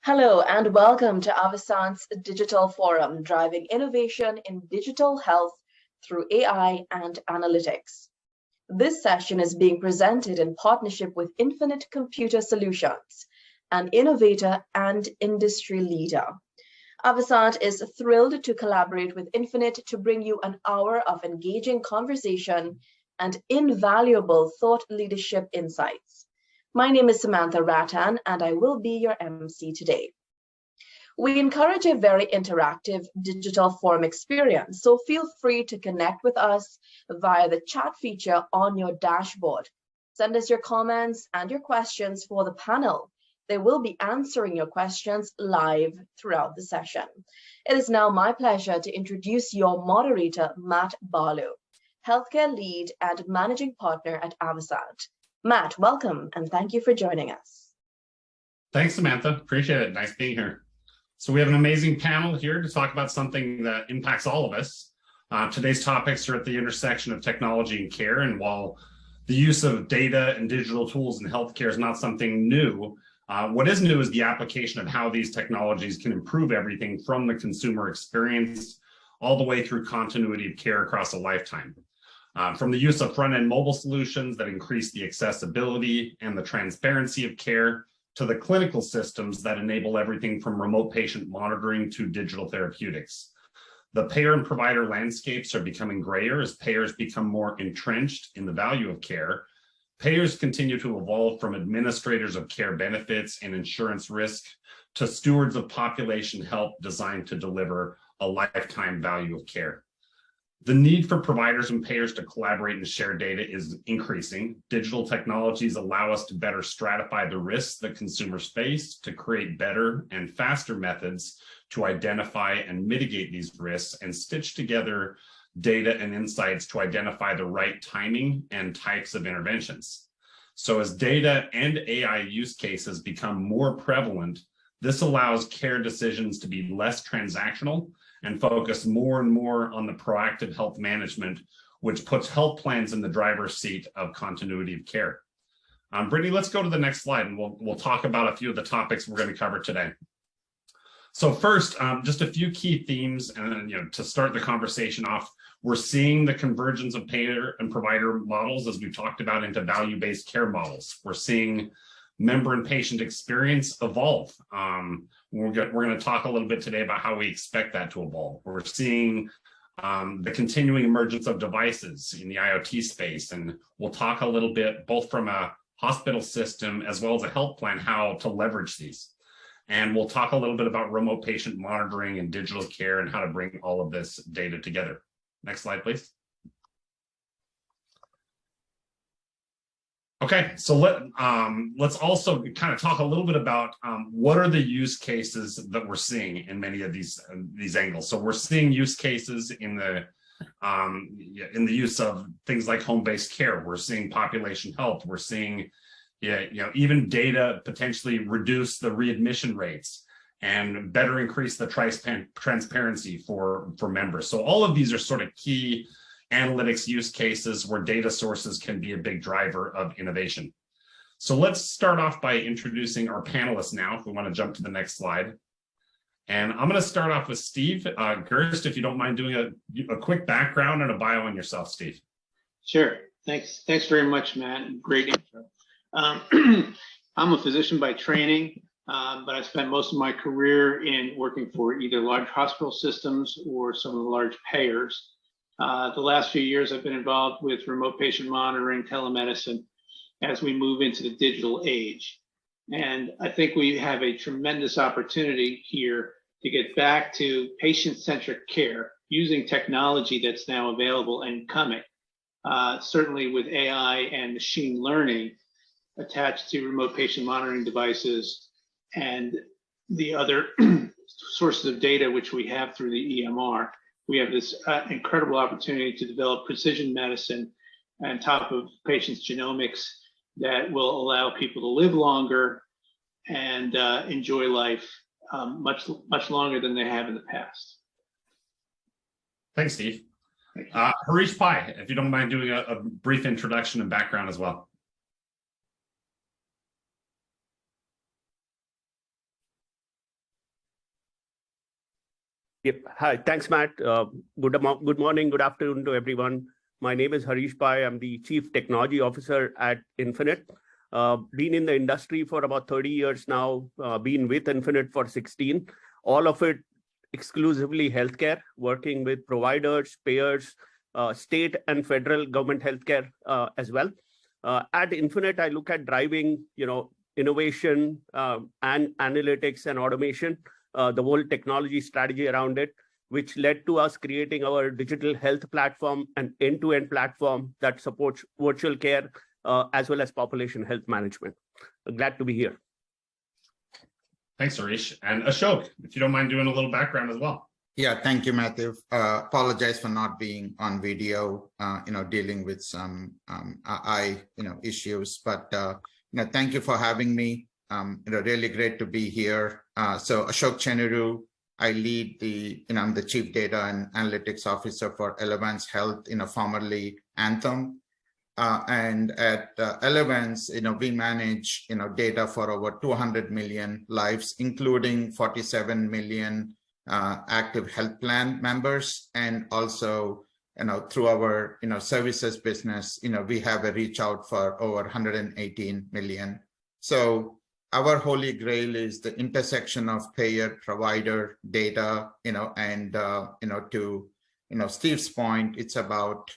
Hello and welcome to Avasant's Digital Forum, driving innovation in digital health through AI and analytics. This session is being presented in partnership with Infinite Computer Solutions, an innovator and industry leader. Avasant is thrilled to collaborate with Infinite to bring you an hour of engaging conversation and invaluable thought leadership insights. My name is Samantha Rattan, and I will be your MC today. We encourage a very interactive digital forum experience, so feel free to connect with us via the chat feature on your dashboard. Send us your comments and your questions for the panel. They will be answering your questions live throughout the session. It is now my pleasure to introduce your moderator, Matt Barlow, Healthcare Lead and Managing Partner at Avasant. Matt, welcome, and thank you for joining us. Thanks, Samantha. Appreciate it. Nice being here. So we have an amazing panel here to talk about something that impacts all of us. Today's topics are at the intersection of technology and care, and while the use of data and digital tools in healthcare is not something new, what is new is the application of how these technologies can improve everything from the consumer experience all the way through continuity of care across a lifetime. From the use of front-end mobile solutions that increase the accessibility and the transparency of care to the clinical systems that enable everything from remote patient monitoring to digital therapeutics. The payer and provider landscapes are becoming grayer as payers become more entrenched in the value of care. Payers continue to evolve from administrators of care benefits and insurance risk to stewards of population health designed to deliver a lifetime value of care. The need for providers and payers to collaborate and share data is increasing. Digital technologies allow us to better stratify the risks that consumers face to create better and faster methods to identify and mitigate these risks and stitch together data and insights to identify the right timing and types of interventions. So as data and AI use cases become more prevalent, this allows care decisions to be less transactional and focus more and more on the proactive health management, which puts health plans in the driver's seat of continuity of care. Brittany, let's go to the next slide and we'll talk about a few of the topics we're going to cover today. So first, just a few key themes, and to start the conversation off, we're seeing the convergence of payer and provider models, as we've talked about, into value-based care models. We're seeing member and patient experience evolve. We're going to talk a little bit today about how we expect that to evolve. We're seeing the continuing emergence of devices in the IoT space, and we'll talk a little bit both from a hospital system as well as a health plan how to leverage these. And we'll talk a little bit about remote patient monitoring and digital care and how to bring all of this data together. Next slide, please. Okay, so let's also kind of talk a little bit about what are the use cases that we're seeing in many of these angles. So we're seeing use cases in the use of things like home-based care. We're seeing population health. We're seeing even data potentially reduce the readmission rates and better increase the transparency for members. So all of these are sort of key analytics use cases where data sources can be a big driver of innovation. So let's start off by introducing our panelists now, if we want to jump to the next slide. And I'm going to start off with Steve Gerst, if you don't mind doing a quick background and a bio on yourself, Steve. Sure. Thanks very much, Matt. Great intro. I'm a physician by training, but I spent most of my career in working for either large hospital systems or some of the large payers. The last few years, I've been involved with remote patient monitoring, telemedicine, as we move into the digital age. And I think we have a tremendous opportunity here to get back to patient-centric care using technology that's now available and coming. Certainly with AI and machine learning attached to remote patient monitoring devices and the other sources of data which we have through the EMR. We have this incredible opportunity to develop precision medicine on top of patients' genomics that will allow people to live longer and enjoy life much longer than they have in the past. Thanks, Steve. Harish Pai, if you don't mind doing a brief introduction and background as well. Yep. Hi. Thanks, Matt. Good morning, good afternoon to everyone. My name is Harish Pai. I'm the Chief Technology Officer at Infinite. Been in the industry for about 30 years now, been with Infinite for 16, all of it exclusively healthcare, working with providers, payers, state and federal government healthcare as well. At Infinite, I look at driving, innovation and analytics and automation, the whole technology strategy around it, which led to us creating our digital health platform, an end-to-end platform that supports virtual care as well as population health management. Glad to be here. Thanks, Harish. And Ashok, if you don't mind doing a little background as well. Yeah, thank you, Matthew. Apologize for not being on video, dealing with some eye, issues, but, thank you for having me. Really great to be here. So Ashok Chenuru, I lead I'm the Chief Data and Analytics Officer for Elevance Health, formerly Anthem. And at Elevance, we manage, data for over 200 million lives, including 47 million active health plan members. And also, through our, services business, we have a reach out for over 118 million. So our holy grail is the intersection of payer, provider, data, and, to, Steve's point, it's about,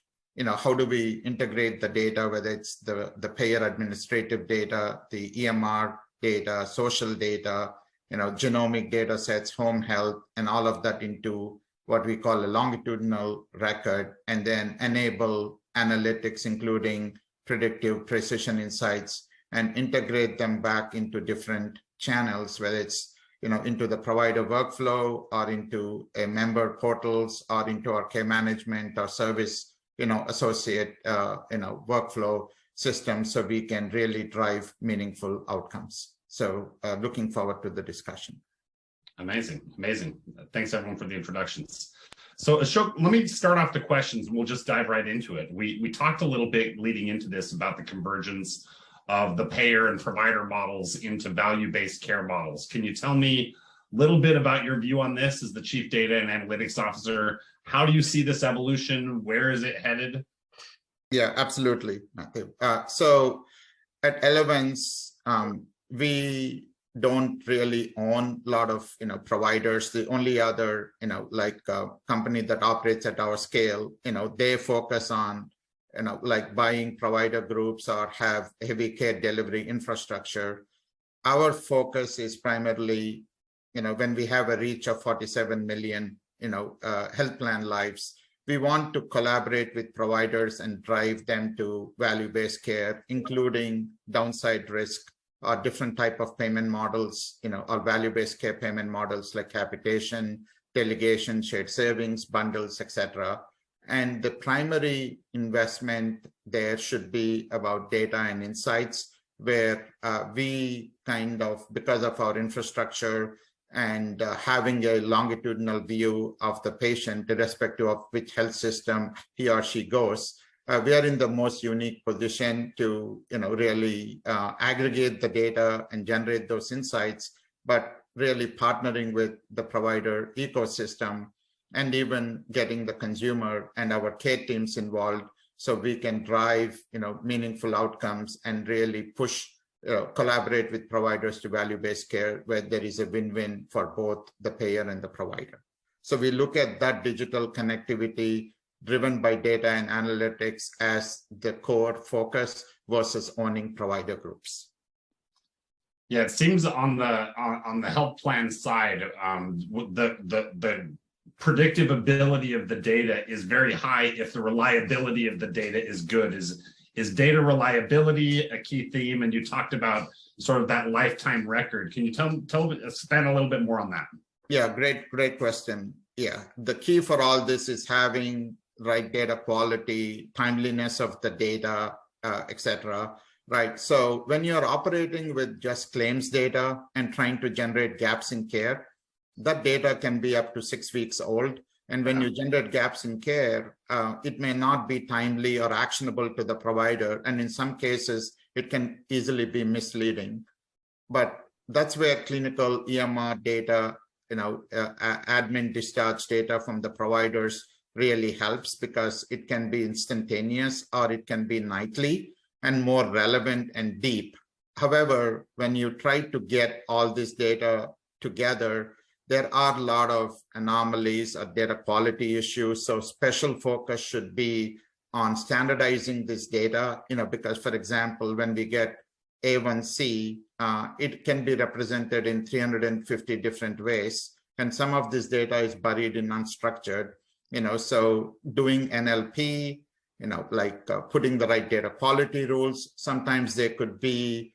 how do we integrate the data, whether it's the payer administrative data, the EMR data, social data, genomic data sets, home health, and all of that into what we call a longitudinal record, and then enable analytics, including predictive precision insights, and integrate them back into different channels, whether it's, into the provider workflow or into a member portals or into our care management or service, associate, workflow system, so we can really drive meaningful outcomes. So looking forward to the discussion. Amazing. Thanks everyone for the introductions. So Ashok, let me start off the questions and we'll just dive right into it. We talked a little bit leading into this about the convergence of the payer and provider models into value-based care models. Can you tell me a little bit about your view on this as the Chief Data and Analytics Officer? How do you see this evolution? Where is it headed? Yeah, absolutely, Matthew. So at Elevance, we don't really own a lot of providers. The only other company that operates at our scale, they focus on buying provider groups or have heavy care delivery infrastructure. Our focus is primarily when we have a reach of 47 million health plan lives, we want to collaborate with providers and drive them to value-based care, including downside risk or different type of payment models, or value-based care payment models like capitation, delegation, shared savings, bundles, etc. And the primary investment there should be about data and insights, where we because of our infrastructure and having a longitudinal view of the patient, irrespective of which health system he or she goes, we are in the most unique position to really aggregate the data and generate those insights, but really partnering with the provider ecosystem and even getting the consumer and our care teams involved so we can drive meaningful outcomes and really push, collaborate with providers to value-based care where there is a win-win for both the payer and the provider. So we look at that digital connectivity driven by data and analytics as the core focus versus owning provider groups. Yeah, it seems on the health plan side, the predictive ability of the data is very high if the reliability of the data is good. Is data reliability a key theme? And you talked about sort of that lifetime record. Can you expand a little bit more on that? Yeah, great question. Yeah, the key for all this is having right data quality, timeliness of the data, etc. Right. So when you're operating with just claims data and trying to generate gaps in care, that data can be up to 6 weeks old. And when you generate gaps in care, it may not be timely or actionable to the provider. And in some cases, it can easily be misleading. But that's where clinical EMR data admin discharge data from the providers really helps, because it can be instantaneous or it can be nightly and more relevant and deep. However, when you try to get all this data together, there are a lot of anomalies or data quality issues. So special focus should be on standardizing this data, because, for example, when we get A1C, it can be represented in 350 different ways. And some of this data is buried in unstructured, so doing NLP, like putting the right data quality rules. Sometimes there could be,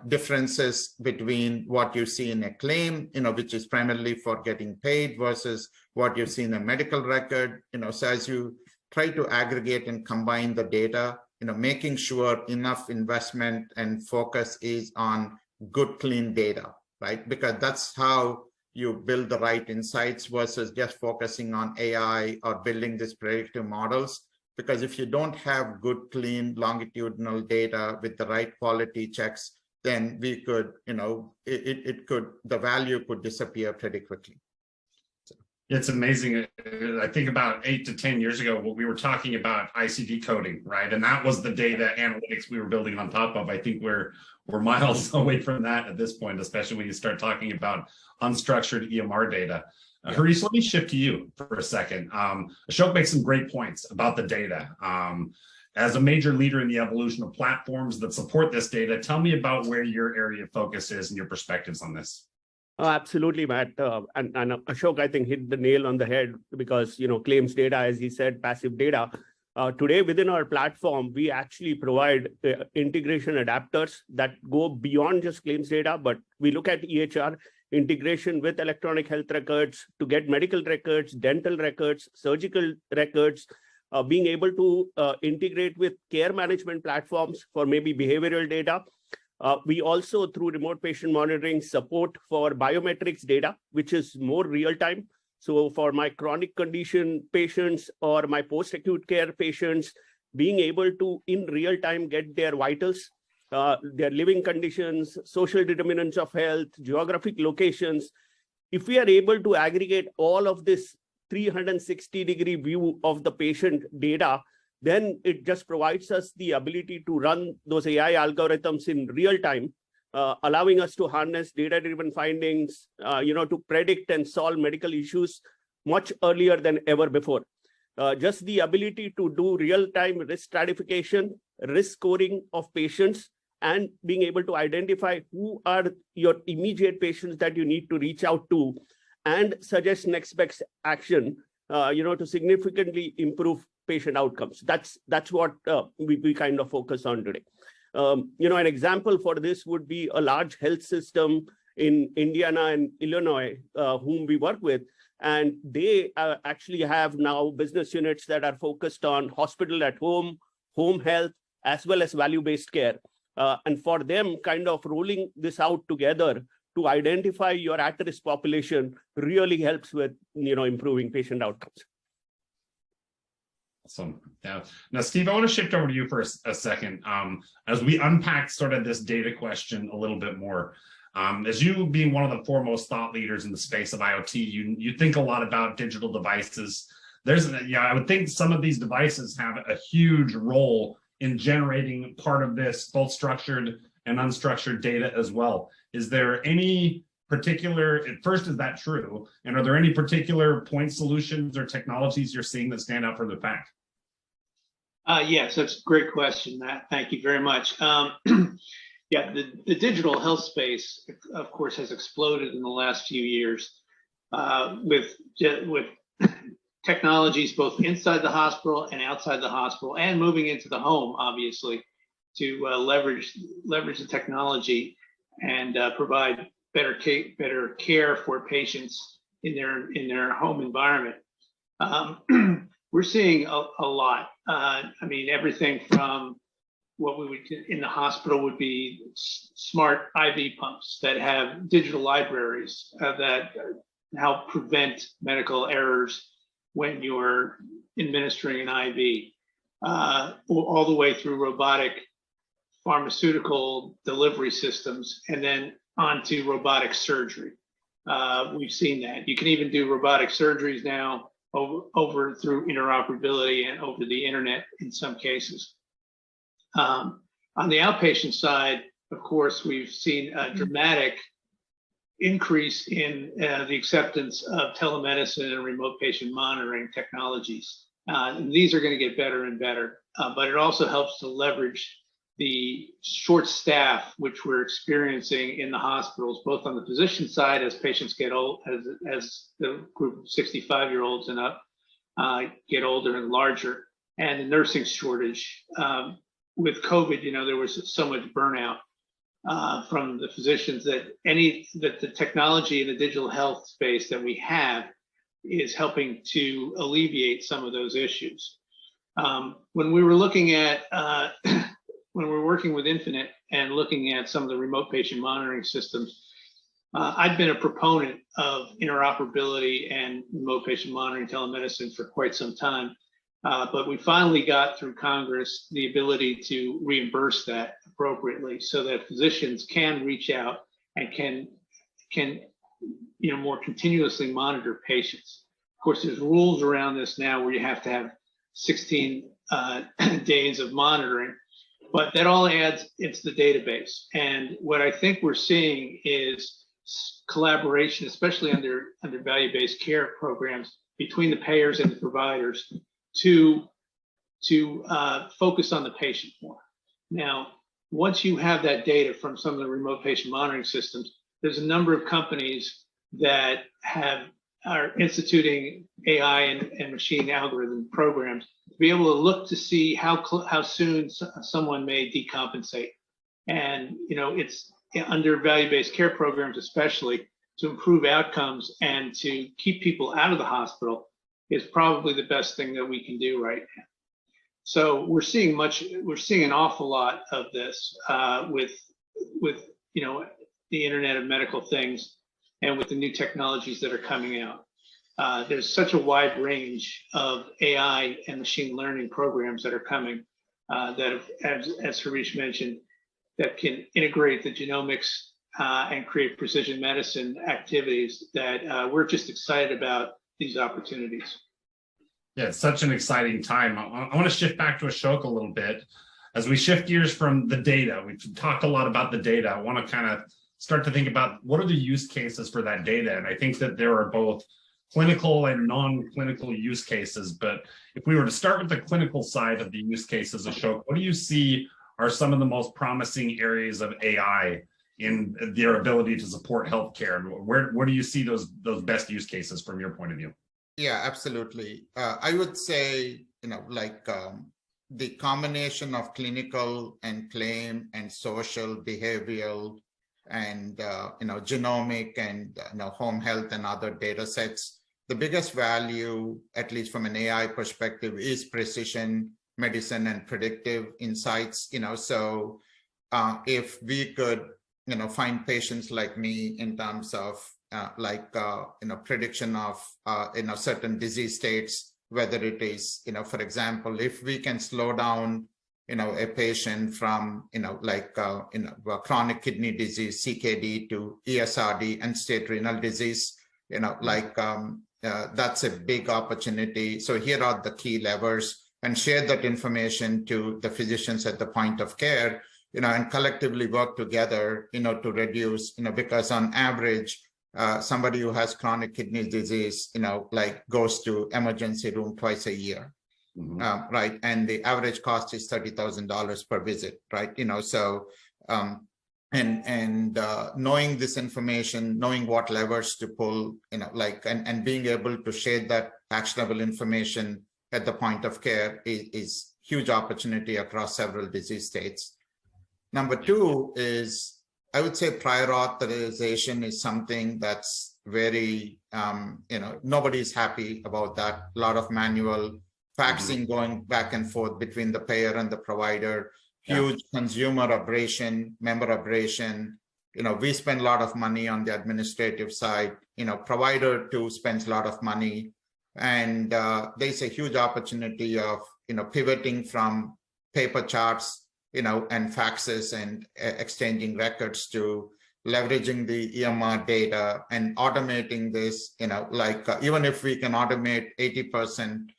differences between what you see in a claim, which is primarily for getting paid, versus what you see in a medical record. So as you try to aggregate and combine the data, making sure enough investment and focus is on good, clean data, right? Because that's how you build the right insights versus just focusing on AI or building these predictive models. Because if you don't have good, clean, longitudinal data with the right quality checks, then we could, the value could disappear pretty quickly. It's amazing. I think about 8 to 10 years ago, we were talking about ICD coding, right? And that was the data analytics we were building on top of. I think we're miles away from that at this point, especially when you start talking about unstructured EMR data. Harish, let me shift to you for a second. Ashok makes some great points about the data. As a major leader in the evolution of platforms that support this data, tell me about where your area of focus is and your perspectives on this. Oh, absolutely, Matt. And Ashok, I think, hit the nail on the head, because, claims data, as he said, passive data. Today, within our platform, we actually provide integration adapters that go beyond just claims data, but we look at EHR integration with electronic health records to get medical records, dental records, surgical records, being able to integrate with care management platforms for maybe behavioral data. We also, through remote patient monitoring, support for biometrics data, which is more real-time. So for my chronic condition patients or my post-acute care patients, being able to, in real time, get their vitals, their living conditions, social determinants of health, geographic locations. If we are able to aggregate all of this 360-degree view of the patient data, then it just provides us the ability to run those AI algorithms in real time, allowing us to harness data-driven findings, to predict and solve medical issues much earlier than ever before. Just the ability to do real-time risk stratification, risk scoring of patients, and being able to identify who are your immediate patients that you need to reach out to and suggest next best action, to significantly improve patient outcomes. That's what we kind of focus on today. An example for this would be a large health system in Indiana and Illinois, whom we work with. And they actually have now business units that are focused on hospital at home, home health, as well as value-based care. And for them, kind of rolling this out together to identify your at-risk population really helps with, improving patient outcomes. Awesome. Yeah. Now, Steve, I want to shift over to you for a second. As we unpack sort of this data question a little bit more, as you being one of the foremost thought leaders in the space of IoT, you think a lot about digital devices. I would think some of these devices have a huge role in generating part of this, both structured and unstructured data as well. Is there any particular, first, is that true? And are there any particular point solutions or technologies you're seeing that stand out for the pack? Yes, that's a great question, Matt. Thank you very much. Yeah, the digital health space, of course, has exploded in the last few years with technologies both inside the hospital and outside the hospital, and moving into the home, obviously, to leverage the technology and provide better care for patients in their home environment. We're seeing a lot. Everything from what we would in the hospital would be smart IV pumps that have digital libraries that help prevent medical errors when you're administering an IV, all the way through robotic pharmaceutical delivery systems, and then onto robotic surgery. we've seen that. You can even do robotic surgeries now over through interoperability and over the internet in some cases. On the outpatient side, of course, we've seen a dramatic increase in the acceptance of telemedicine and remote patient monitoring technologies. And these are going to get better and better, but it also helps to leverage the short staff which we're experiencing in the hospitals, both on the physician side as patients get old, as the group of 65-year-olds and up get older and larger, and the nursing shortage. With COVID, there was so much burnout from the physicians that the technology in the digital health space that we have is helping to alleviate some of those issues. When we were looking at when we're working with Infinite and looking at some of the remote patient monitoring systems, I've been a proponent of interoperability and remote patient monitoring telemedicine for quite some time. But we finally got through Congress the ability to reimburse that appropriately so that physicians can reach out and can more continuously monitor patients. Of course, there's rules around this now where you have to have 16 days of monitoring, but that all adds into the database. And what I think we're seeing is collaboration, especially under value-based care programs between the payers and the providers to focus on the patient more. Now, once you have that data from some of the remote patient monitoring systems, there's a number of companies that are instituting AI and machine algorithm programs to be able to look to see how soon someone may decompensate. And it's under value-based care programs, especially to improve outcomes and to keep people out of the hospital is probably the best thing that we can do right now. So we're seeing an awful lot of this with the Internet of Medical Things and with the new technologies that are coming out. There's such a wide range of AI and machine learning programs that are coming that, as Harish mentioned, that can integrate the genomics and create precision medicine activities that we're just excited about these opportunities. Yeah, it's such an exciting time. I want to shift back to Ashok a little bit. As we shift gears from the data, we've talked a lot about the data. I want to kind of start to think about what are the use cases for that data. And I think that there are both clinical and non-clinical use cases. But if we were to start with the clinical side of the use cases, Ashok, what do you see are some of the most promising areas of AI in their ability to support healthcare? And where do you see those best use cases from your point of view? Yeah, absolutely. I would say, the combination of clinical and claim and social, behavioral, and genomic and home health and other data sets. The biggest value, at least from an AI perspective, is precision medicine and predictive insights. So if we could find patients like me in terms of prediction of certain disease states, whether it is for example, if we can slow down a patient from chronic kidney disease CKD to ESRD, end-stage renal disease, that's a big opportunity. So here are the key levers, and share that information to the physicians at the point of care, and collectively work together to reduce, because on average somebody who has chronic kidney disease goes to emergency room twice a year. Mm-hmm. Right, and the average cost is $30,000 per visit, right? So knowing this information, knowing what levers to pull, and being able to share that actionable information at the point of care is huge opportunity across several disease states. Number two is, I would say, prior authorization is something that's very, nobody's happy about that. A lot of manual faxing going back and forth between the payer and the provider, huge consumer abrasion, member abrasion. We spend a lot of money on the administrative side, provider too spends a lot of money. And there's a huge opportunity of, pivoting from paper charts, and faxes and exchanging records to leveraging the EMR data and automating this, like even if we can automate 80%,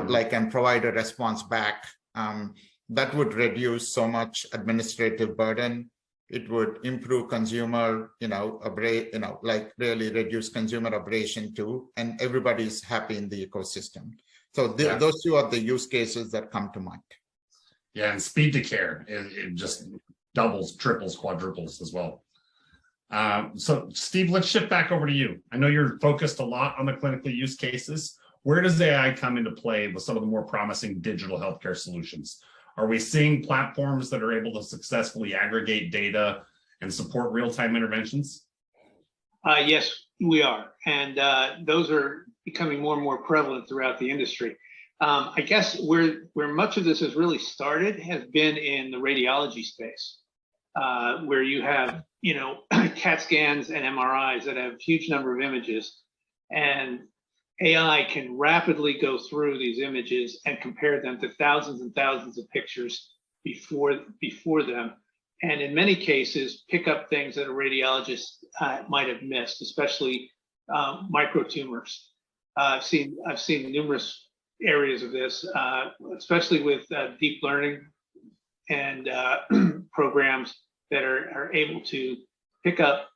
like and provide a response back, that would reduce so much administrative burden. It would improve consumer, like really reduce consumer abrasion too, and everybody's happy in the ecosystem. So those two are the use cases that come to mind. Yeah, and speed to care, it just doubles, triples, quadruples as well. So Steve, let's shift back over to you. I know you're focused a lot on the clinical use cases. Where does AI come into play with some of the more promising digital healthcare solutions? Are we seeing platforms that are able to successfully aggregate data and support real-time interventions? Yes, we are. And those are becoming more and more prevalent throughout the industry. I guess where much of this has really started has been in the radiology space, where you have, CAT scans and MRIs that have a huge number of images, and AI can rapidly go through these images and compare them to thousands and thousands of pictures before them, and in many cases pick up things that a radiologist might have missed, especially microtumors. I've seen numerous areas of this, especially with deep learning and programs that are able to pick up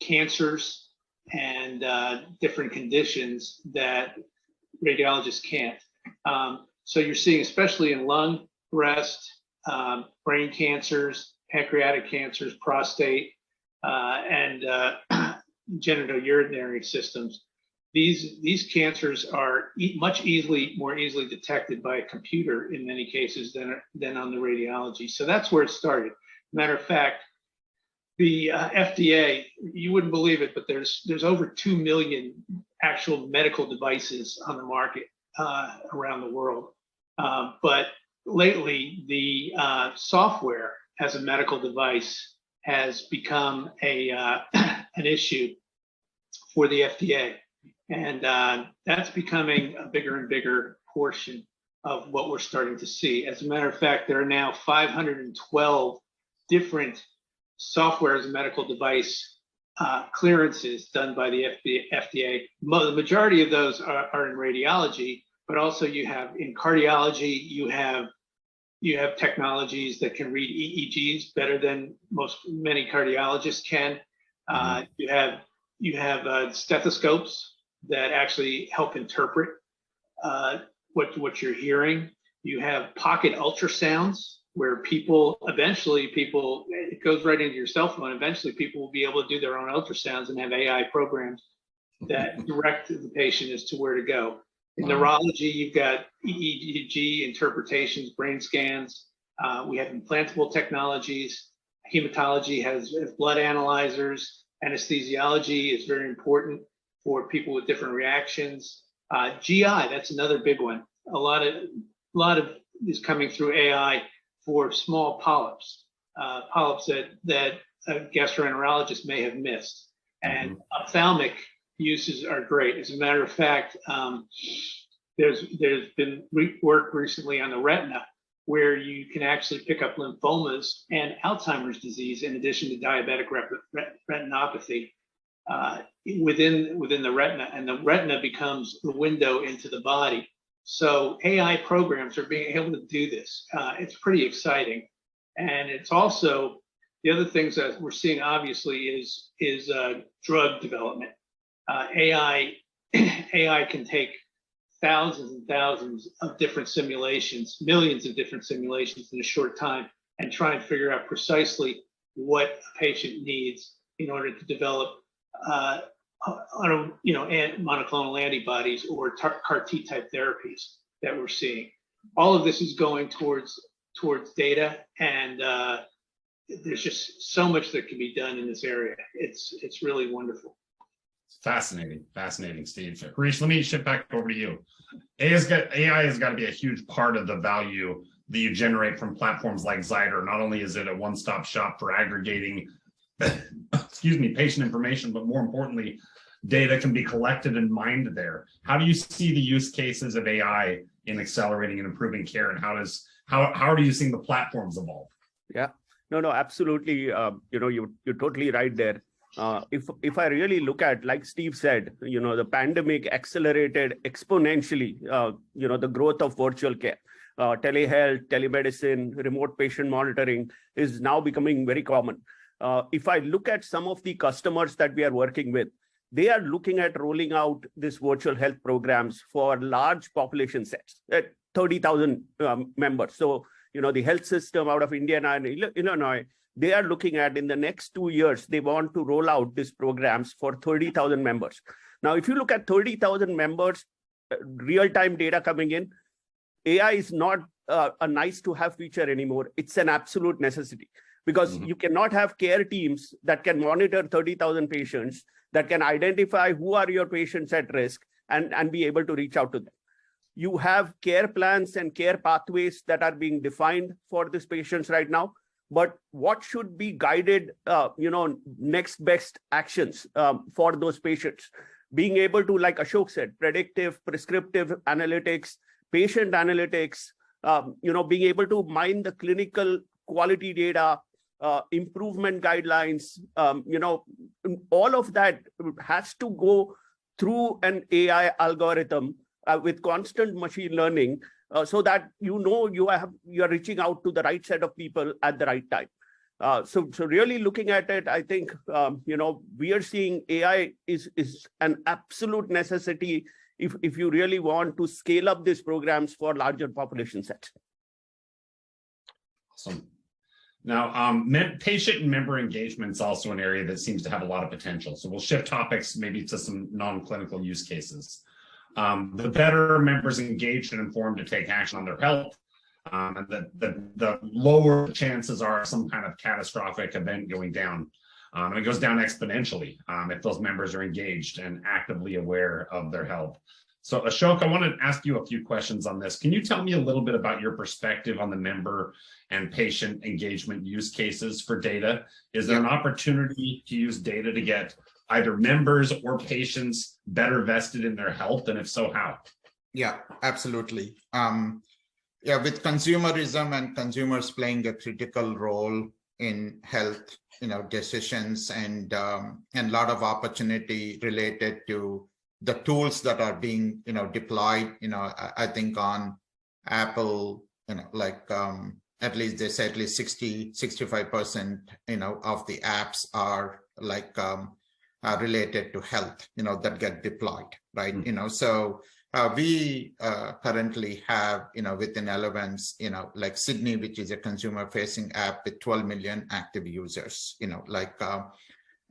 cancers and different conditions that radiologists can't. So you're seeing, especially in lung, breast, brain cancers, pancreatic cancers, prostate, and genitourinary systems. These cancers are more easily detected by a computer in many cases than on the radiology. So that's where it started. Matter of fact, the FDA, you wouldn't believe it, but there's over 2 million actual medical devices on the market around the world. But lately, the software as a medical device has become an issue for the FDA. And that's becoming a bigger and bigger portion of what we're starting to see. As a matter of fact, there are now 512 different software as a medical device clearances done by the FDA. The majority of those are in radiology, but also you have in cardiology, you have technologies that can read EEGs better than many cardiologists can. You have stethoscopes that actually help interpret what you're hearing. You have pocket ultrasounds where it goes right into your cell phone. Eventually people will be able to do their own ultrasounds and have AI programs that direct the patient as to where to go. In neurology, you've got EEG interpretations, brain scans. We have implantable technologies. Hematology has blood analyzers. Anesthesiology is very important for people with different reactions. GI, that's another big one. A lot of is coming through AI for small polyps that a gastroenterologist may have missed. And ophthalmic uses are great. As a matter of fact, there's been work recently on the retina where you can actually pick up lymphomas and Alzheimer's disease in addition to diabetic retinopathy within the retina, and the retina becomes the window into the body. So AI programs are being able to do this. It's pretty exciting. And it's also, the other things that we're seeing obviously is drug development. AI can take thousands and thousands of different simulations, millions of different simulations in a short time, and try and figure out precisely what a patient needs in order to develop monoclonal antibodies or CAR T type therapies that we're seeing. All of this is going towards data, and there's just so much that can be done in this area. It's really wonderful. Fascinating, Steve. Harish, let me shift back over to you. AI has got to be a huge part of the value that you generate from platforms like Zyder. Not only is it a one-stop shop for aggregating patient information, but more importantly, data can be collected and mined there. How do you see the use cases of AI in accelerating and improving care, and how are you seeing the platforms evolve? Yeah, No, absolutely. You're totally right there. If I really look at, like Steve said, the pandemic accelerated exponentially, the growth of virtual care. Telehealth, telemedicine, remote patient monitoring is now becoming very common. If I look at some of the customers that we are working with, they are looking at rolling out this virtual health programs for large population sets at 30,000 members. So, the health system out of Indiana and Illinois, they are looking at in the next 2 years, they want to roll out these programs for 30,000 members. Now, if you look at 30,000 members, real-time data coming in, AI is not a nice to have feature anymore. It's an absolute necessity, because you cannot have care teams that can monitor 30,000 patients, that can identify who are your patients at risk and be able to reach out to them. You have care plans and care pathways that are being defined for these patients right now. But what should be guided, next best actions for those patients? Being able to, like Ashok said, predictive, prescriptive analytics, patient analytics, being able to mine the clinical quality data, improvement guidelines, all of that has to go through an AI algorithm with constant machine learning, so that you are reaching out to the right set of people at the right time. So really looking at it, I think we are seeing AI is an absolute necessity if you really want to scale up these programs for larger population sets. Awesome. Now, patient and member engagement is also an area that seems to have a lot of potential. So we'll shift topics maybe to some non-clinical use cases. The better members engaged and informed to take action on their health, and the lower chances are some kind of catastrophic event going down. And it goes down exponentially if those members are engaged and actively aware of their health. So Ashok, I want to ask you a few questions on this. Can you tell me a little bit about your perspective on the member and patient engagement use cases for data? Is there an opportunity to use data to get either members or patients better vested in their health? And if so, how? Yeah, absolutely. With consumerism and consumers playing a critical role in health, decisions and a lot of opportunity related to the tools that are being, deployed, I think on Apple, at least they say at least 65%, of the apps are related to health, that get deployed, right? So we currently have, within Elevance, like Sydney, which is a consumer facing app with 12 million active users,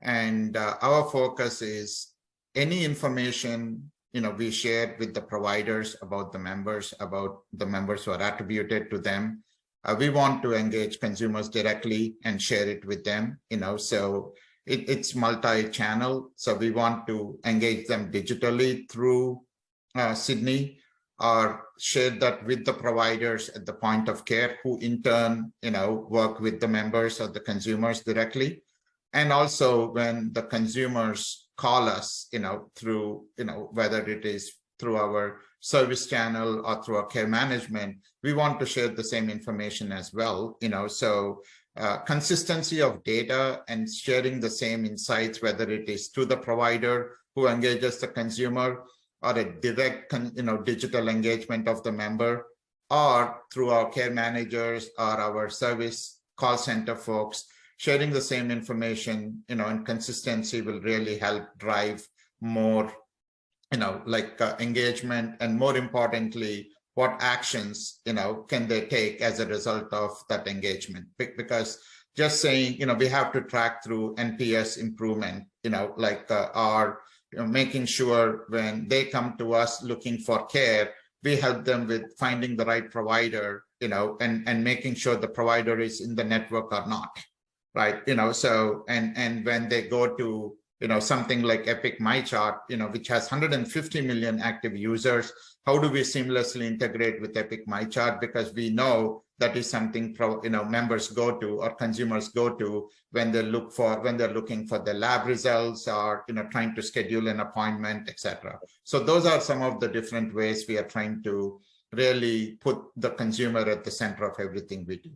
and our focus is any information, we share with the providers about the members who are attributed to them. We want to engage consumers directly and share it with them, so it's multi-channel. So we want to engage them digitally through Sydney, or share that with the providers at the point of care, who in turn, work with the members or the consumers directly. And also when the consumers call us, through, whether it is through our service channel or through our care management, we want to share the same information as well, so consistency of data and sharing the same insights, whether it is to the provider who engages the consumer, or a direct, digital engagement of the member, or through our care managers or our service call center folks, sharing the same information, and consistency will really help drive more, engagement, and more importantly, what actions, can they take as a result of that engagement? Because just saying, we have to track through NPS improvement, making sure when they come to us looking for care, we help them with finding the right provider, and making sure the provider is in the network or not, right? So, and when they go to, something like Epic MyChart, which has 150 million active users, how do we seamlessly integrate with Epic MyChart? Because we know that is something members go to or consumers go to when they're looking for the lab results, or trying to schedule an appointment, etc. So those are some of the different ways we are trying to really put the consumer at the center of everything we do.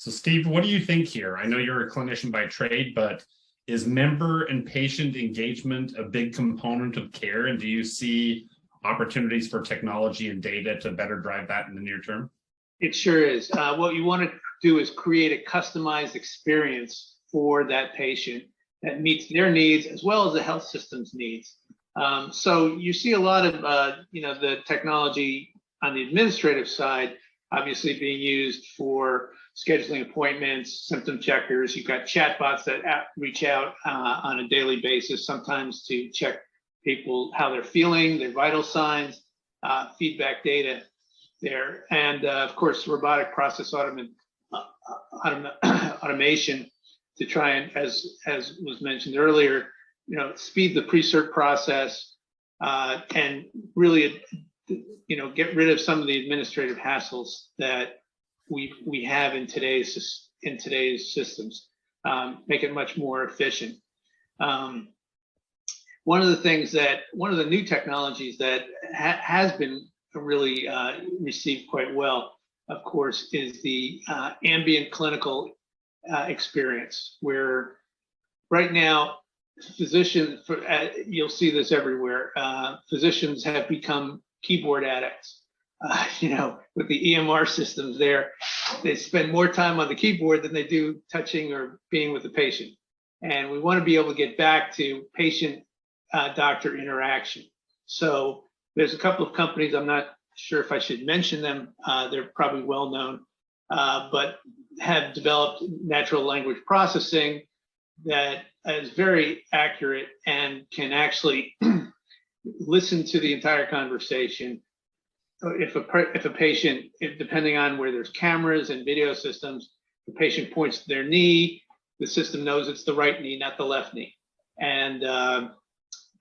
So Steve, what do you think here? I know you're a clinician by trade, but is member and patient engagement a big component of care? And do you see opportunities for technology and data to better drive that in the near term? It sure is. What you want to do is create a customized experience for that patient that meets their needs as well as the health system's needs. So you see a lot of the technology on the administrative side, obviously being used for scheduling appointments, symptom checkers. You've got chatbots that reach out on a daily basis, sometimes to check people how they're feeling, their vital signs, feedback data there, and of course robotic process automation to try and, as was mentioned earlier, speed the pre-cert process and really get rid of some of the administrative hassles that we have in today's systems, make it much more efficient. One of the new technologies that has been really received quite well, of course, is the ambient clinical experience, where right now physicians, you'll see this everywhere, physicians have become keyboard addicts. With the EMR systems there, they spend more time on the keyboard than they do touching or being with the patient. And we want to be able to get back to patient doctor interaction. So there's a couple of companies, I'm not sure if I should mention them, they're probably well known, but have developed natural language processing that is very accurate and can actually listen to the entire conversation. If a patient, depending on where there's cameras and video systems, the patient points to their knee, the system knows it's the right knee, not the left knee. And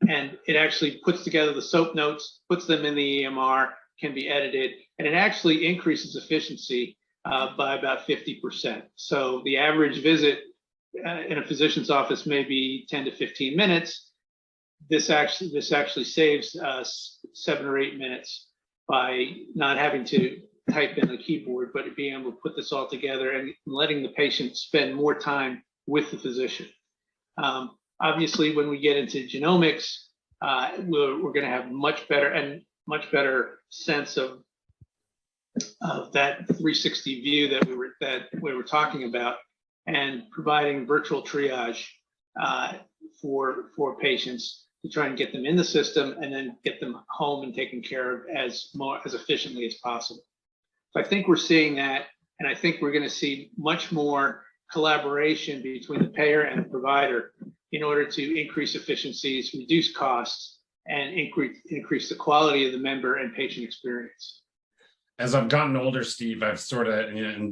it actually puts together the SOAP notes, puts them in the EMR, can be edited, and it actually increases efficiency by about 50%. So the average visit in a physician's office may be 10 to 15 minutes. This actually saves 7 or 8 minutes by not having to type in the keyboard, but being able to put this all together and letting the patient spend more time with the physician. Obviously, when we get into genomics, we're going to have much better sense of that 360 view that we were talking about, and providing virtual triage for patients to try and get them in the system and then get them home and taken care of as efficiently as possible. So I think we're seeing that, and I think we're going to see much more collaboration between the payer and the provider in order to increase efficiencies, reduce costs, and increase the quality of the member and patient experience. As I've gotten older, Steve, I've sort of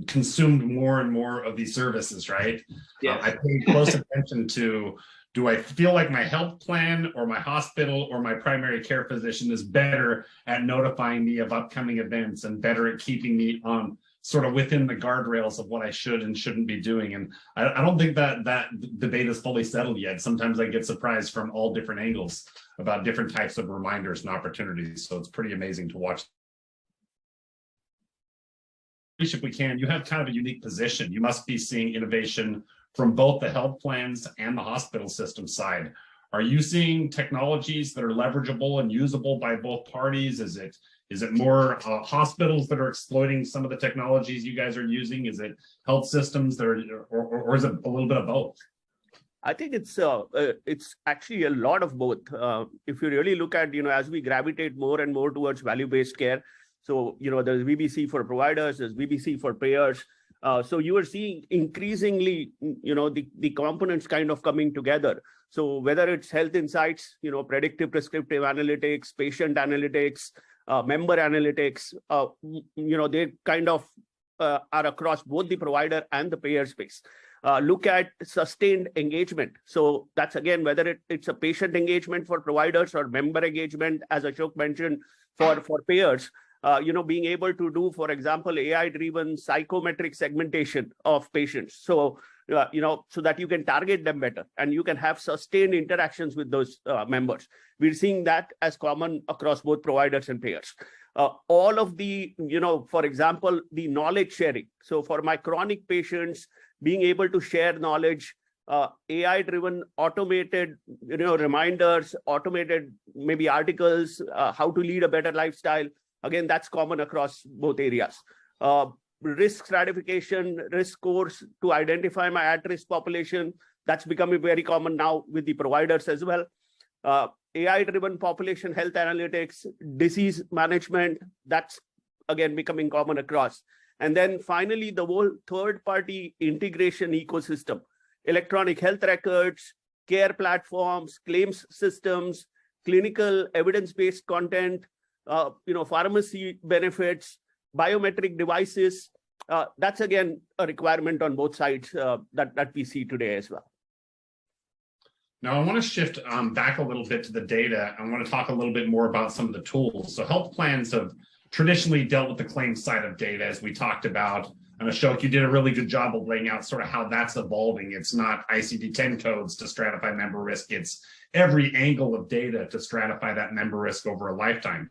consumed more and more of these services, right? Yes. I pay close attention to, do I feel like my health plan or my hospital or my primary care physician is better at notifying me of upcoming events and better at keeping me on sort of within the guardrails of what I should and shouldn't be doing? And I don't think that debate is fully settled yet. Sometimes I get surprised from all different angles about different types of reminders and opportunities. So it's pretty amazing to watch. If we can, you have kind of a unique position. You must be seeing innovation from both the health plans and the hospital system side. Are you seeing technologies that are leverageable and usable by both parties? Is it more hospitals that are exploiting some of the technologies you guys are using? Is it health systems that are, or is it a little bit of both? I think it's actually a lot of both. If you really look at, as we gravitate more and more towards value-based care, so, there's VBC for providers, there's VBC for payers. So you are seeing increasingly, the components kind of coming together. So whether it's health insights, predictive prescriptive analytics, patient analytics, member analytics, they kind of are across both the provider and the payer space. Look at sustained engagement. So that's, again, whether it's a patient engagement for providers or member engagement, as Ashok mentioned, for payers. Being able to do, for example, AI-driven psychometric segmentation of patients. So, so that you can target them better and you can have sustained interactions with those members. We're seeing that as common across both providers and payers. all of the, for example, the knowledge sharing. So for my chronic patients, being able to share knowledge, AI-driven automated, reminders, automated maybe articles, how to lead a better lifestyle. Again, that's common across both areas. Risk stratification, risk scores to identify my at-risk population. That's becoming very common now with the providers as well. AI-driven population health analytics, disease management, that's again becoming common across. And then finally, the whole third-party integration ecosystem, electronic health records, care platforms, claims systems, clinical evidence-based content, pharmacy benefits, biometric devices. That's again a requirement on both sides that we see today as well. Now, I want to shift back a little bit to the data. I want to talk a little bit more about some of the tools. So health plans have traditionally dealt with the claims side of data, as we talked about. And Ashok, you did a really good job of laying out sort of how that's evolving. It's not ICD-10 codes to stratify member risk. It's every angle of data to stratify that member risk over a lifetime.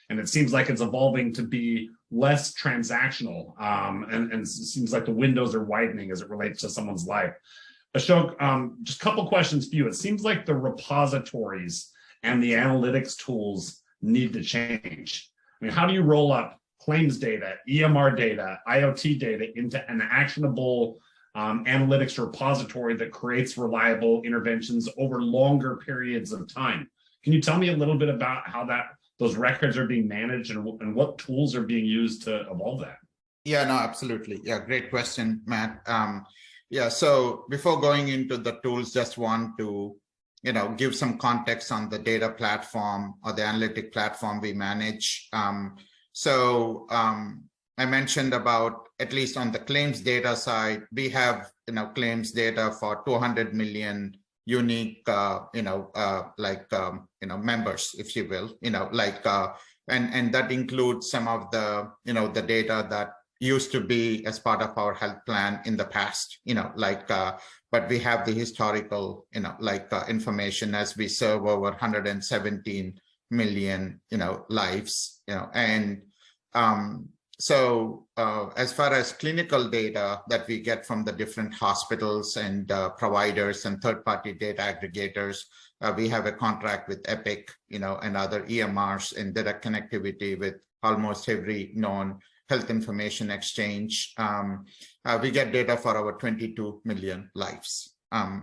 And it seems like it's evolving to be less transactional. And it seems like the windows are widening as it relates to someone's life. Ashok, just a couple questions for you. It seems like the repositories and the analytics tools need to change. I mean, how do you roll up claims data, EMR data, IoT data into an actionable analytics repository that creates reliable interventions over longer periods of time? Can you tell me a little bit about how those records are being managed and what tools are being used to evolve that? Yeah, no, absolutely. Yeah, great question, Matt. Yeah, so before going into the tools, just want to, give some context on the data platform or the analytic platform we manage. I mentioned about, at least on the claims data side, we have, claims data for 200 million unique, members, if you will, and that includes some of the, the data that used to be as part of our health plan in the past, but we have the historical, information as we serve over 117 million, lives, and as far as clinical data that we get from the different hospitals and providers and third-party data aggregators, we have a contract with Epic, and other EMRs and data connectivity with almost every known health information exchange. We get data for our 22 million lives,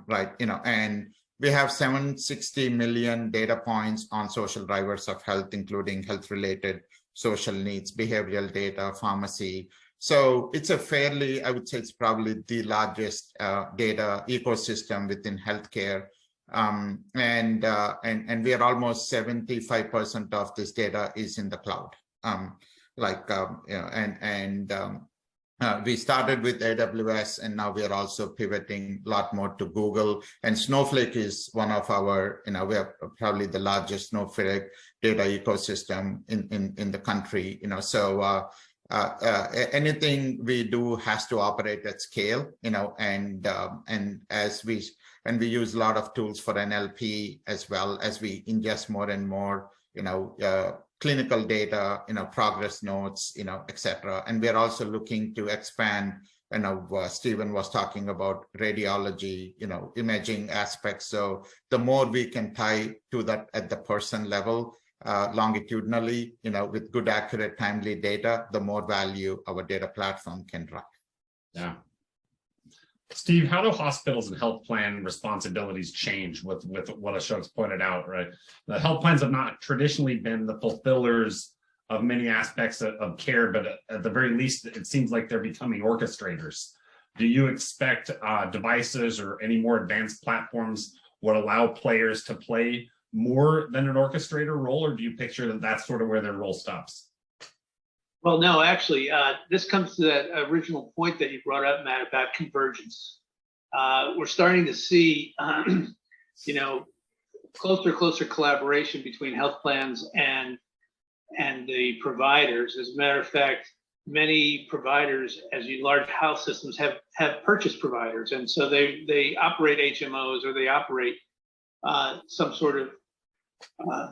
right? And we have 760 million data points on social drivers of health, including health-related social needs, behavioral data, pharmacy. So it's a fairly, I would say it's probably the largest data ecosystem within healthcare. And we are almost 75% of this data is in the cloud. We started with AWS, and now we are also pivoting a lot more to Google. And Snowflake is one of our, we are probably the largest Snowflake data ecosystem in the country. Anything we do has to operate at scale. And we use a lot of tools for NLP as well as we ingest more and more, clinical data, progress notes, et cetera. And we're also looking to expand, Stephen was talking about radiology, imaging aspects. So the more we can tie to that at the person level, longitudinally, with good, accurate, timely data, the more value our data platform can drive. Yeah. Steve, how do hospitals and health plan responsibilities change with what Ashok's pointed out, right? The health plans have not traditionally been the fulfillers of many aspects of care, but at the very least, it seems like they're becoming orchestrators. Do you expect devices or any more advanced platforms would allow players to play more than an orchestrator role, or do you picture that that's sort of where their role stops? Well, no, actually, this comes to that original point that you brought up, Matt, about convergence. We're starting to see, closer collaboration between health plans and the providers. As a matter of fact, many providers, as you large health systems, have purchased providers, and so they operate HMOs or they operate some sort of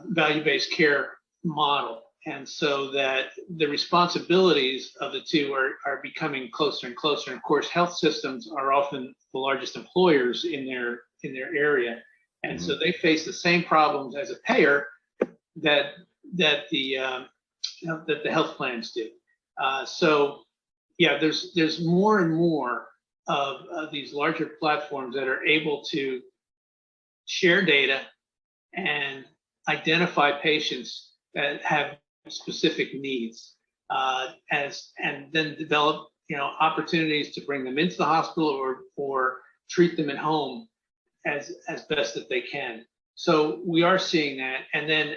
value-based care model. And so that the responsibilities of the two are becoming closer and closer. And of course, health systems are often the largest employers in their area. And so they face the same problems as a payer that the health plans do. So yeah, there's more and more of these larger platforms that are able to share data and identify patients that have specific needs, and then develop opportunities to bring them into the hospital or treat them at home as best that they can. So we are seeing that, and then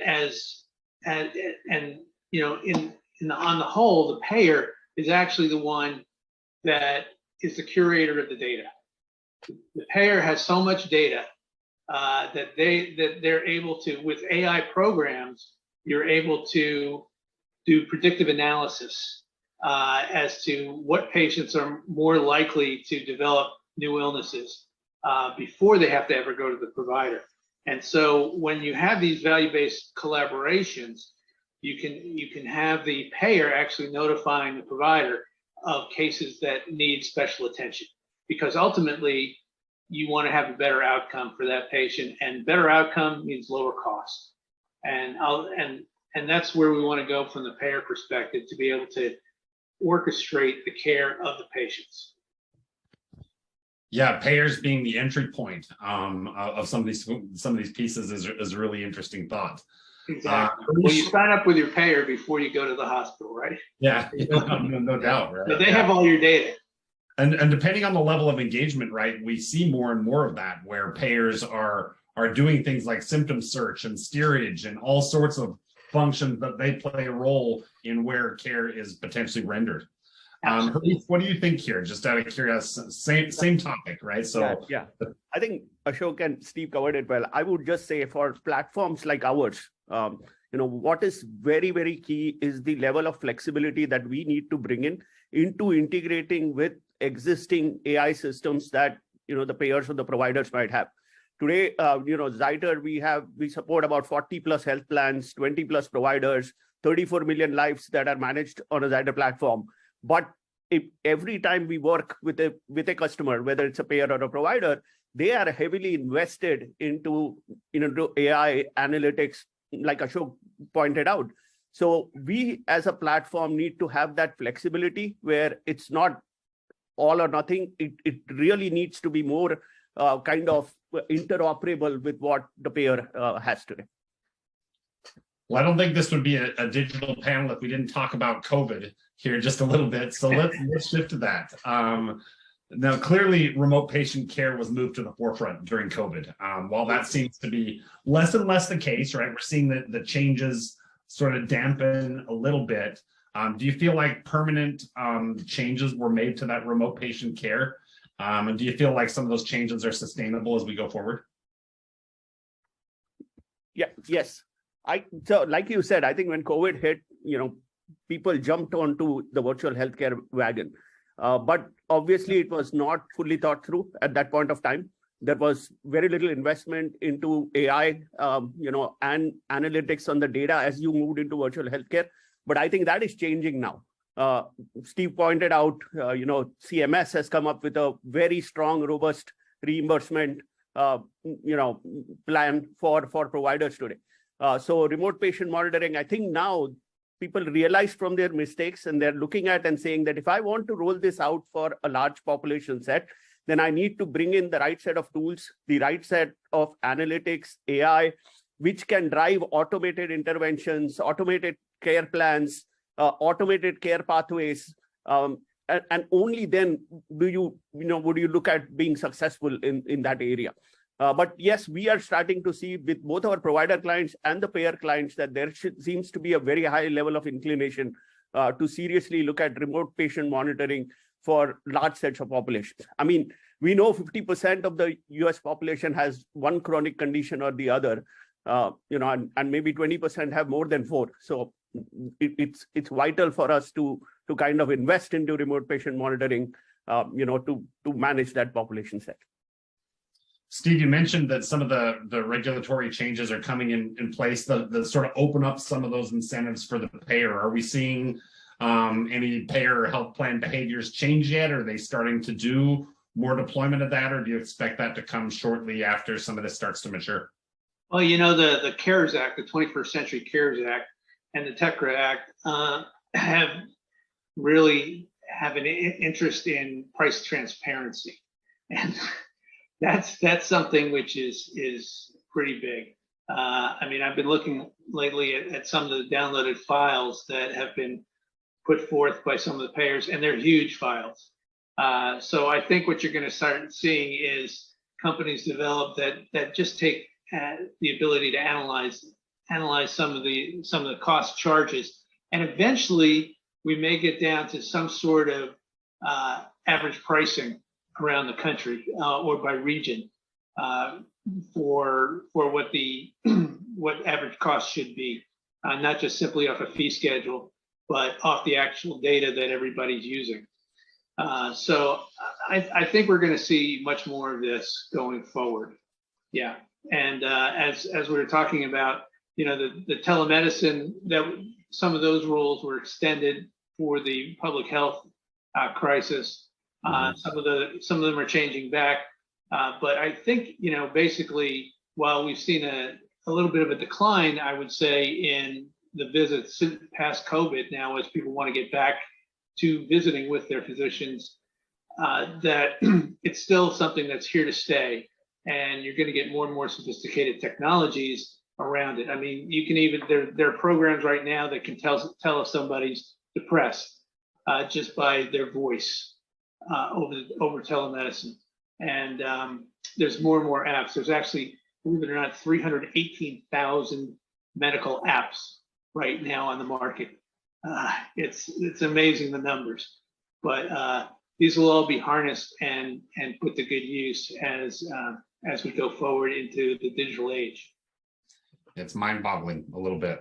on the whole, the payer is actually the one that is the curator of the data. The payer has so much data that they're able to, with AI programs, you're able to do predictive analysis as to what patients are more likely to develop new illnesses before they have to ever go to the provider. And so when you have these value-based collaborations, you can have the payer actually notifying the provider of cases that need special attention, because ultimately you want to have a better outcome for that patient, and better outcome means lower cost. And that's where we want to go from the payer perspective, to be able to orchestrate the care of the patients. Yeah, payers being the entry point of some of these pieces is a really interesting thought. Exactly. Well, you sign up with your payer before you go to the hospital, right? Yeah, no doubt, right? But they have all your data. And depending on the level of engagement, right, we see more and more of that, where payers are doing things like symptom search and steerage and all sorts of functions that they play a role in where care is potentially rendered. What do you think here? Just out of curiosity, same topic, right? So yeah. I think Ashok and Steve covered it well. I would just say, for platforms like ours, what is very, very key is the level of flexibility that we need to bring into integrating with existing AI systems that the payers or the providers might have. Today, Zyter, we support about 40 plus health plans, 20 plus providers, 34 million lives that are managed on a Zyter platform. But if every time we work with a customer, whether it's a payer or a provider, they are heavily invested into AI analytics, like Ashok pointed out. So we as a platform need to have that flexibility where it's not all or nothing. It really needs to be more kind of interoperable with what the payer has today. Well, I don't think this would be a digital panel if we didn't talk about COVID here just a little bit. So let's shift to that. Now, clearly, remote patient care was moved to the forefront during COVID. While that seems to be less and less the case, right? We're seeing the changes sort of dampen a little bit. Do you feel like permanent changes were made to that remote patient care? And do you feel like some of those changes are sustainable as we go forward? Yeah, yes. So like you said, I think when COVID hit, people jumped onto the virtual healthcare wagon. But obviously it was not fully thought through at that point of time. There was very little investment into AI, and analytics on the data as you moved into virtual healthcare. But I think that is changing now. Steve pointed out, CMS has come up with a very strong, robust reimbursement, plan for providers today. So remote patient monitoring, I think now people realize from their mistakes, and they're looking at and saying that if I want to roll this out for a large population set, then I need to bring in the right set of tools, the right set of analytics, AI, which can drive automated interventions, automated care plans, automated care pathways, and only then would you look at being successful in that area. But yes, we are starting to see with both our provider clients and the payer clients that there seems to be a very high level of inclination to seriously look at remote patient monitoring for large sets of populations. I mean, we know 50% of the US population has one chronic condition or the other, and maybe 20% have more than 4. So it's vital for us to kind of invest into remote patient monitoring, to manage that population set. Steve, you mentioned that some of the regulatory changes are coming in place that sort of open up some of those incentives for the payer. Are we seeing any payer or health plan behaviors change yet? Are they starting to do more deployment of that, or do you expect that to come shortly after some of this starts to mature? Well, you know, the CARES Act, the 21st Century CARES Act, and the TECRA Act have an interest in price transparency, and that's something which is pretty big. I mean, I've been looking lately at some of the downloaded files that have been put forth by some of the payers, and they're huge files. So I think what you're going to start seeing is companies develop that just take the ability to analyze some of the cost charges, and eventually we may get down to some sort of average pricing around the country or by region for what average cost should be, not just simply off a fee schedule, but off the actual data that everybody's using. So I think we're going to see much more of this going forward. Yeah, and as we were talking about, you know, the telemedicine, that some of those rules were extended for the public health crisis. Some of them are changing back, but I think, you know, basically, while we've seen a little bit of a decline, I would say, in the visits past COVID, now as people want to get back to visiting with their physicians, that it's still something that's here to stay, and you're going to get more and more sophisticated technologies around it. I mean, you can even, there are programs right now that can tell if somebody's depressed just by their voice over telemedicine. And there's more and more apps. There's actually, believe it or not, 318,000 medical apps right now on the market. It's amazing, the numbers, but these will all be harnessed and put to good use as we go forward into the digital age. It's mind-boggling a little bit.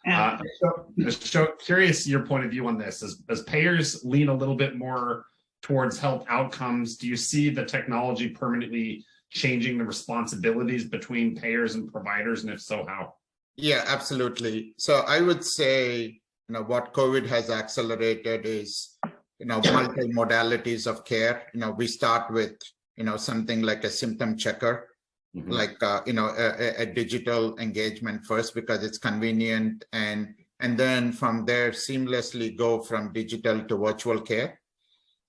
So curious your point of view on this. As payers lean a little bit more towards health outcomes, do you see the technology permanently changing the responsibilities between payers and providers, and if so, how? Yeah, absolutely. So I would say, you know, what COVID has accelerated is, you know, multiple modalities of care. You know, we start with, you know, something like a symptom checker, like, you know, a digital engagement first because it's convenient, and then from there seamlessly go from digital to virtual care,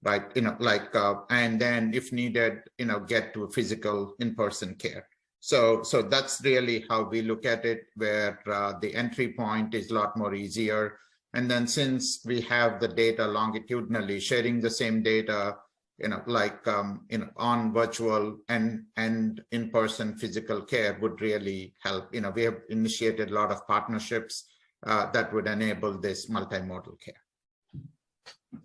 right? You know, like, and then if needed, you know, get to physical in-person care. So that's really how we look at it, where the entry point is a lot more easier. And then since we have the data longitudinally, sharing the same data, you know, like, you know, on virtual and in-person physical care would really help. You know, we have initiated a lot of partnerships that would enable this multimodal care. I'm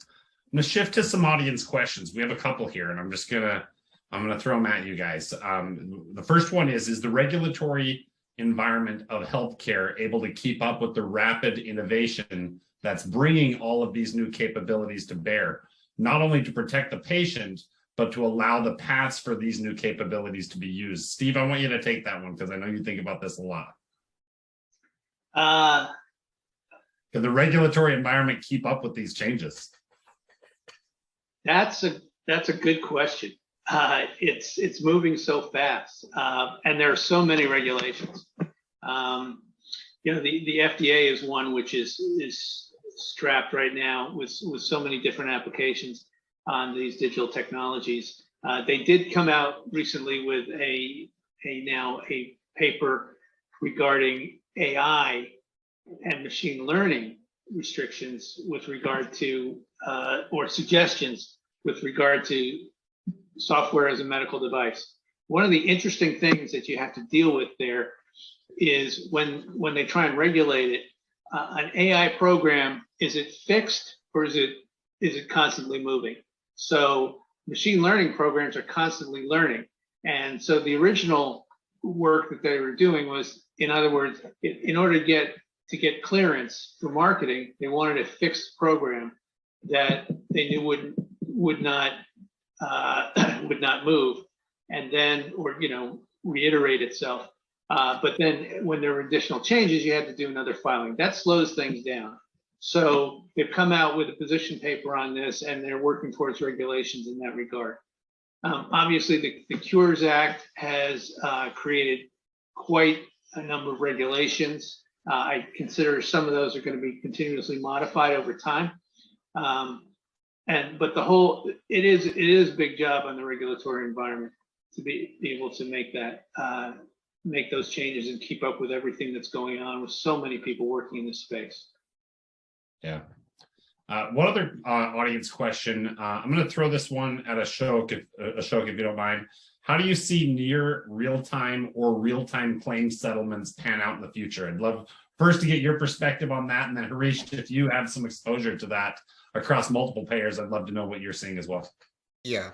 going to shift to some audience questions. We have a couple here, and I'm going to throw them at you guys. The first one is the regulatory environment of healthcare able to keep up with the rapid innovation that's bringing all of these new capabilities to bear, not only to protect the patient, but to allow the paths for these new capabilities to be used? Steve, I want you to take that one because I know you think about this a lot. Can the regulatory environment keep up with these changes? That's a good question. It's moving so fast, and there are so many regulations. You know, the FDA is one which is strapped right now with so many different applications on these digital technologies. They did come out recently with a paper regarding AI and machine learning restrictions with regard to or suggestions with regard to software as a medical device. One of the interesting things that you have to deal with there is when they try and regulate it, an AI program, is it fixed or is it constantly moving? So machine learning programs are constantly learning. And so the original work that they were doing was, in other words, in order to get clearance for marketing, they wanted a fixed program that they knew would not move. and then, or, reiterate itself. But then when there were additional changes, you had to do another filing. That slows things down. So they've come out with a position paper on this, and they're working towards regulations in that regard. Obviously, the Cures Act has created quite a number of regulations. I consider some of those are going to be continuously modified over time. But it is a big job on the regulatory environment to be able to make those changes and keep up with everything that's going on with so many people working in this space. Yeah. One other audience question. I'm going to throw this one at Ashok, if you don't mind. How do you see near real-time or real-time claim settlements pan out in the future? I'd love first to get your perspective on that, and then Harish, if you have some exposure to that across multiple payers, I'd love to know what you're seeing as well. Yeah,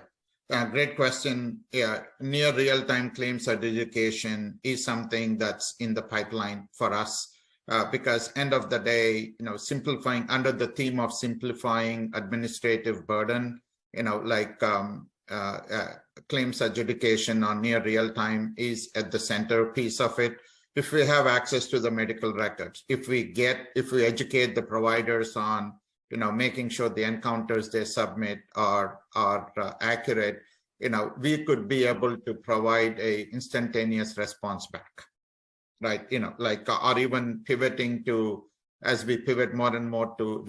great question. Yeah, near real-time claims adjudication is something that's in the pipeline for us. Because end of the day, simplifying under the theme of simplifying administrative burden, claims adjudication on near real time is at the centerpiece of it. If we have access to the medical records, if we educate the providers on, making sure the encounters they submit are accurate, we could be able to provide a instantaneous response back. Right, or even pivoting to, as we pivot more and more to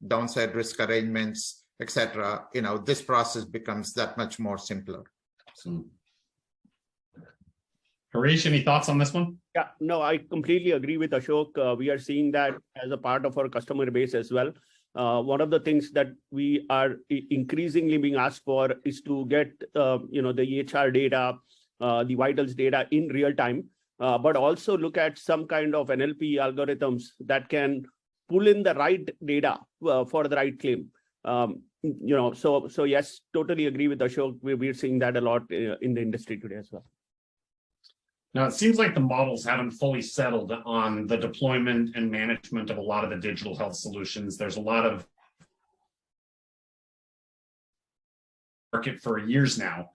downside risk arrangements, etc. This process becomes that much more simpler. So. Harish, any thoughts on this one? Yeah, no, I completely agree with Ashok. We are seeing that as a part of our customer base as well. One of the things that we are increasingly being asked for is to get, the EHR data, the vitals data in real time. But also look at some kind of NLP algorithms that can pull in the right data for the right claim. So yes, totally agree with Ashok. We're seeing that a lot in the industry today as well. Now, it seems like the models haven't fully settled on the deployment and management of a lot of the digital health solutions. There's a lot of market for years now.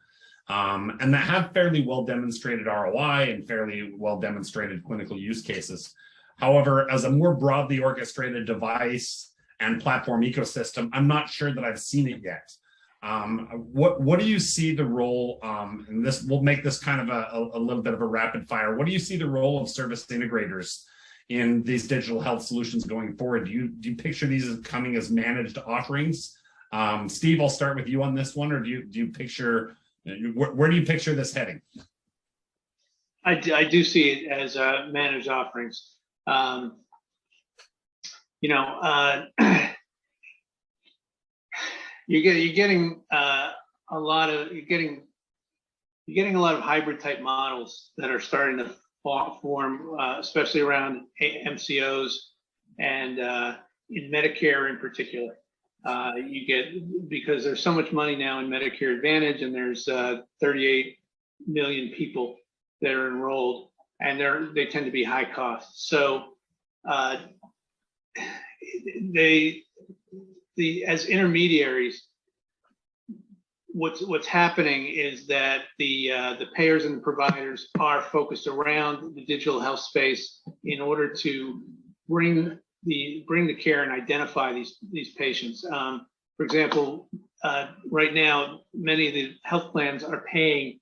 And that have fairly well demonstrated ROI and fairly well demonstrated clinical use cases. However, as a more broadly orchestrated device and platform ecosystem, I'm not sure that I've seen it yet. What do you see the role, and this will make this kind of a little bit of a rapid fire. What do you see the role of service integrators in these digital health solutions going forward? Do you picture these as coming as managed offerings? Steve, I'll start with you on this one, or do you picture, where do you picture this heading? I do see it as managed offerings. You're getting a lot of hybrid type models that are starting to form, especially around MCOs and in Medicare in particular. Because there's so much money now in Medicare Advantage, and there's 38 million people that are enrolled, and they tend to be high cost. So as intermediaries, what's happening is that the payers and the providers are focused around the digital health space in order to bring the care and identify these patients. For example, right now, many of the health plans are paying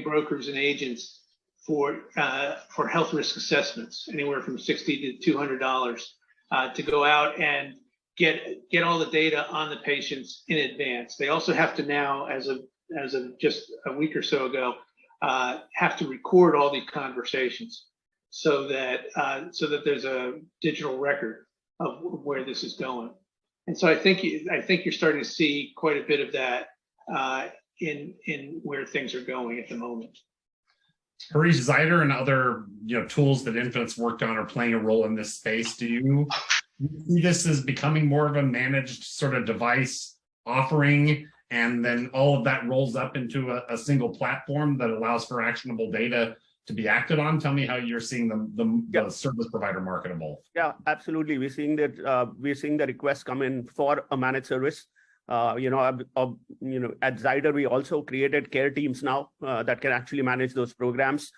brokers and agents for health risk assessments, anywhere from $60 to $200, to go out and get all the data on the patients in advance. They also have to now, as of just a week or so ago, have to record all these conversations, so that there's a digital record of where this is going. And so I think you're starting to see quite a bit of that in where things are going at the moment. Harish, Zyder and other tools that Infinite's worked on are playing a role in this space. Do you see this as becoming more of a managed sort of device offering, and then all of that rolls up into a single platform that allows for actionable data to be acted on? Tell me how you're seeing the service provider marketable. Yeah, absolutely. We're seeing the requests come in for a managed service. At Zyder, we also created care teams now that can actually manage those programs.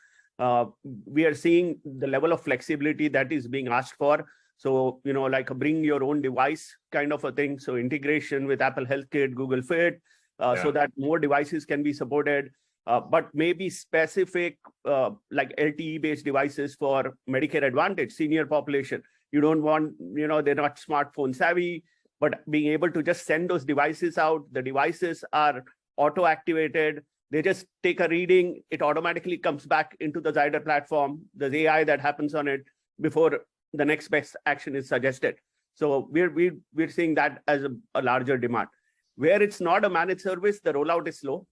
We are seeing the level of flexibility that is being asked for. So, like a bring your own device kind of a thing. So integration with Apple Health Kit, Google Fit, so that more devices can be supported, but maybe specific like LTE-based devices for Medicare Advantage, senior population. You don't want, they're not smartphone savvy, but being able to just send those devices out, the devices are auto-activated. They just take a reading, it automatically comes back into the Zyder platform. There's AI that happens on it before the next best action is suggested. So we're seeing that as a larger demand. Where it's not a managed service, the rollout is slow,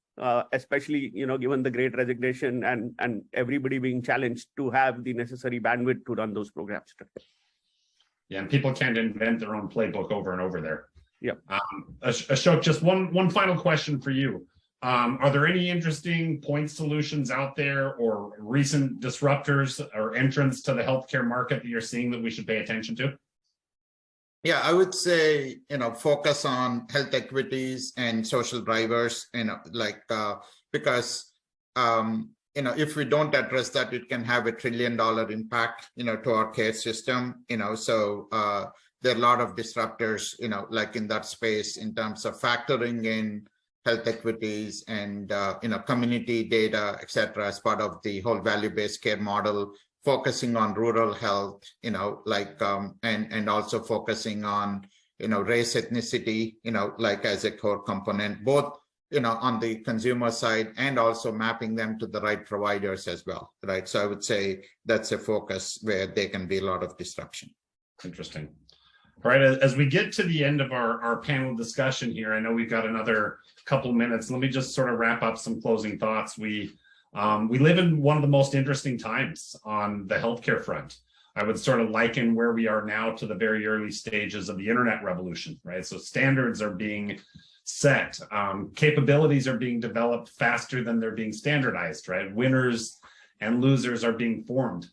especially given the Great Resignation and everybody being challenged to have the necessary bandwidth to run those programs. Yeah, and people can't invent their own playbook over and over there. Yeah. Ashok, just one final question for you. Are there any interesting point solutions out there or recent disruptors or entrants to the healthcare market that you're seeing that we should pay attention to? Yeah, I would say, focus on health equities and social drivers, because, if we don't address that, it can have $1 trillion impact, to our care system, so there are a lot of disruptors, like in that space in terms of factoring in health equities and, community data, et cetera, as part of the whole value-based care model, focusing on rural health, and also focusing on, race, ethnicity, as a core component, both, on the consumer side and also mapping them to the right providers as well, right? So I would say that's a focus where there can be a lot of disruption. Interesting. All right, as we get to the end of our panel discussion here, I know we've got another couple minutes. Let me just sort of wrap up some closing thoughts. We live in one of the most interesting times on the healthcare front. I would sort of liken where we are now to the very early stages of the internet revolution, right? So standards are being set, capabilities are being developed faster than they're being standardized, right? Winners and losers are being formed.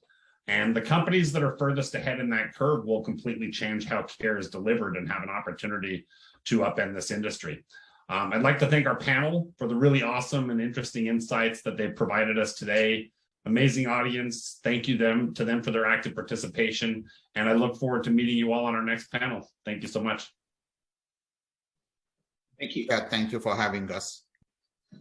And the companies that are furthest ahead in that curve will completely change how care is delivered and have an opportunity to upend this industry. I'd like to thank our panel for the really awesome and interesting insights that they've provided us today. Amazing audience. Thank you to them for their active participation. And I look forward to meeting you all on our next panel. Thank you so much. Thank you. Yeah, thank you for having us.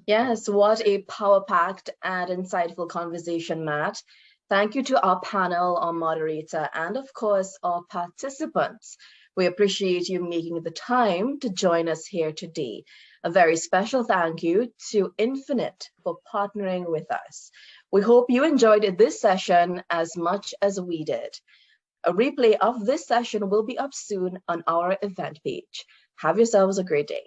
Yes, what a power-packed and insightful conversation, Matt. Thank you to our panel, our moderator, and of course, our participants. We appreciate you making the time to join us here today. A very special thank you to Infinite for partnering with us. We hope you enjoyed this session as much as we did. A replay of this session will be up soon on our event page. Have yourselves a great day.